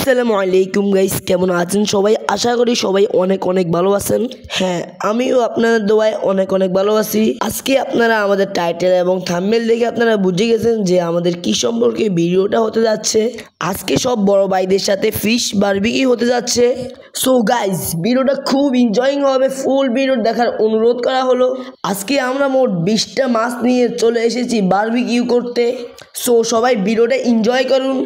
আসসালামু আলাইকুম গাইস, কেমন আছেন সবাই? আশা করি সবাই অনেক অনেক ভালো আছেন। হ্যাঁ, আমিও আপনাদের দোয়ায় অনেক অনেক ভালো আছি। আজকে আপনারা আমাদের টাইটেল এবং থাম্বনেল দেখে আপনারা বুঝে গেছেন যে আমাদের কি সম্পর্কে ভিডিওটা হতে যাচ্ছে। আজকে সব বড় ভাইদের সাথে ফিশ বারবিকিউ হতে যাচ্ছে। সো গাইস, ভিডিওটা খুব এনজয়িং হবে, ফুল ভিডিও দেখার অনুরোধ করা হলো। আজকে আমরা মোট 20টা মাছ নিয়ে চলে এসেছি বারবিকিউ করতে। সো সবাই ভিডিওটা এনজয় করুন।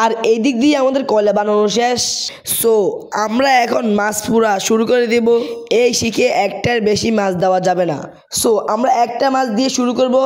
আর এই দিক দিয়ে আমাদের কয়লা বানানো শেষ। সো আমরা এখন মাছ পুরা শুরু করে দেব। এই শিখে একটার বেশি মাছ দেওয়া যাবে না। সো আমরা একটা মাছ দিয়ে শুরু করব।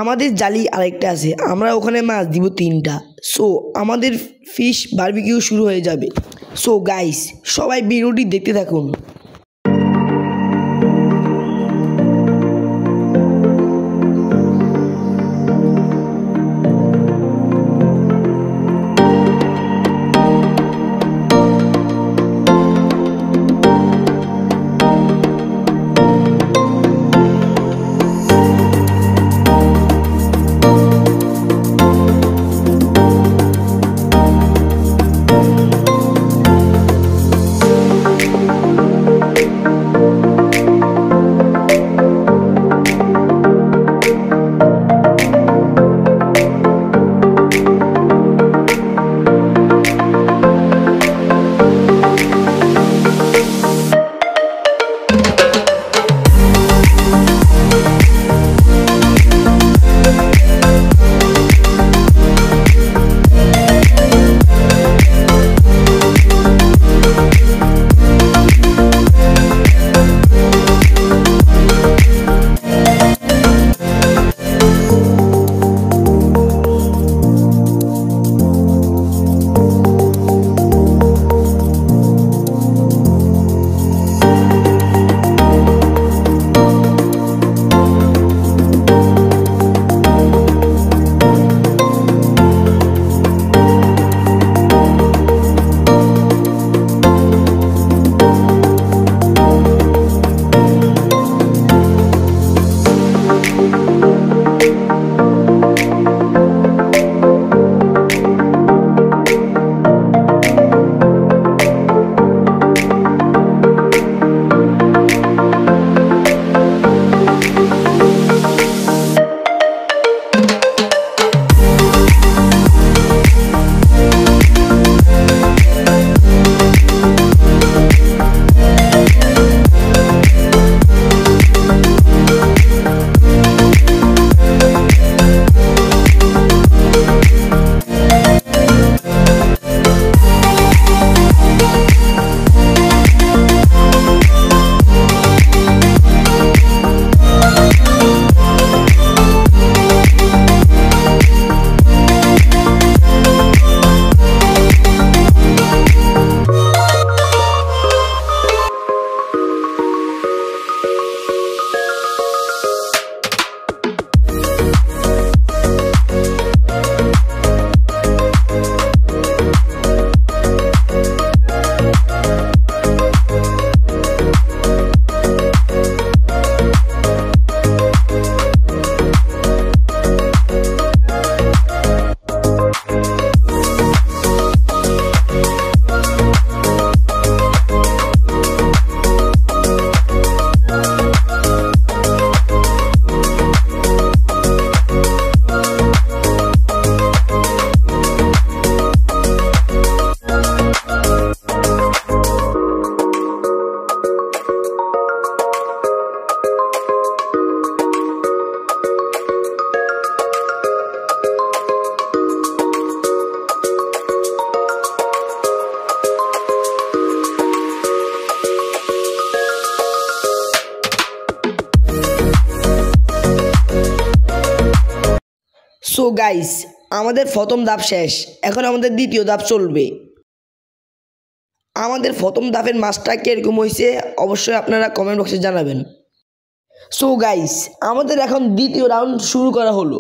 আমাদের জালি আরেকটা আছে, আমরা ওখানে মাছ দিব 3টা। সো আমাদের ফিশ বারবিকিউ শুরু হয়ে যাবে। সো গাইস, সবাই ভিডিওটি দেখতে থাকুন। গাইস, আমাদের প্রথম ধাপ শেষ, এখন আমাদের দ্বিতীয় ধাপ চলবে। আমাদের প্রথম ধাপের মাছটা কীরকম হয়েছে অবশ্যই আপনারা কমেন্ট বক্সে জানাবেন। সো গাইস, আমাদের এখন দ্বিতীয় রাউন্ড শুরু করা হলো।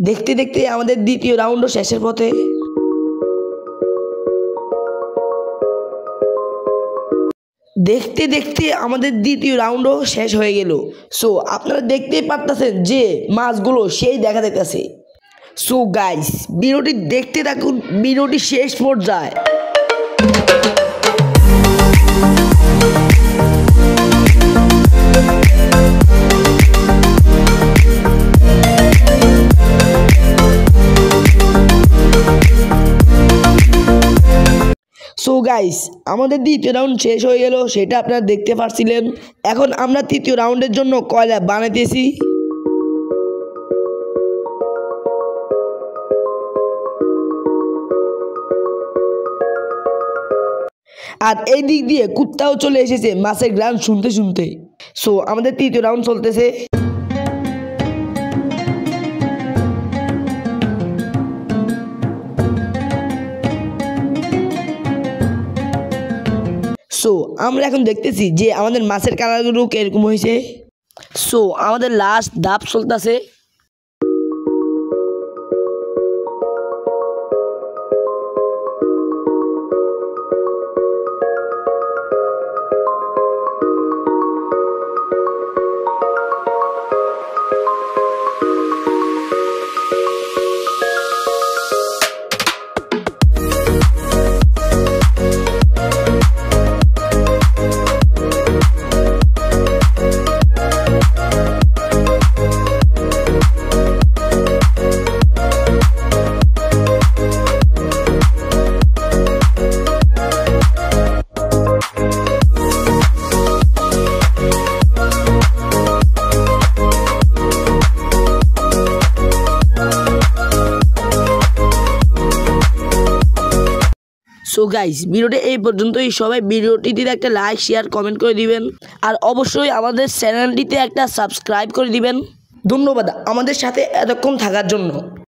দেখতে দেখতে আমাদের দ্বিতীয় রাউন্ডও শেষের পথে। দেখতে দেখতে আমাদের দ্বিতীয় রাউন্ডও শেষ হয়ে গেল। সো আপনারা দেখতেই পারতেছেন যে মাছগুলো সেই দেখা যাইতেছে। সো গাইস, ভিডিওটি দেখতে থাকুন, ভিডিওটি শেষ পর্যায়ে। সো গাইস, আমাদের দ্বিতীয় রাউন্ড শেষ হয়ে গেল, সেটা আপনারা দেখতে পাচ্ছিলেন। এখন আমরা তৃতীয় রাউন্ডের জন্য কয়লা বানাইতেছি। আর এই দিক দিয়ে কুত্তাও চলে এসেছে মাছের গ্রান শুনতে শুনতে। সো আমাদের তৃতীয় রাউন্ড চলতেছে। সো আমরা এখন দেখতেছি যে আমাদের মাছের কালারগুলো কিরকম হয়েছে। সো আমাদের লাস্ট ধাপ চলতেছে। সো গাইস, ভিডিওটি এই পর্যন্তই। সবাই ভিডিওটিতে একটা লাইক, শেয়ার, কমেন্ট করে দিবেন। আর অবশ্যই আমাদের চ্যানেলটিতে একটা সাবস্ক্রাইব করে দিবেন। ধন্যবাদ আমাদের সাথে এতক্ষণ থাকার জন্য।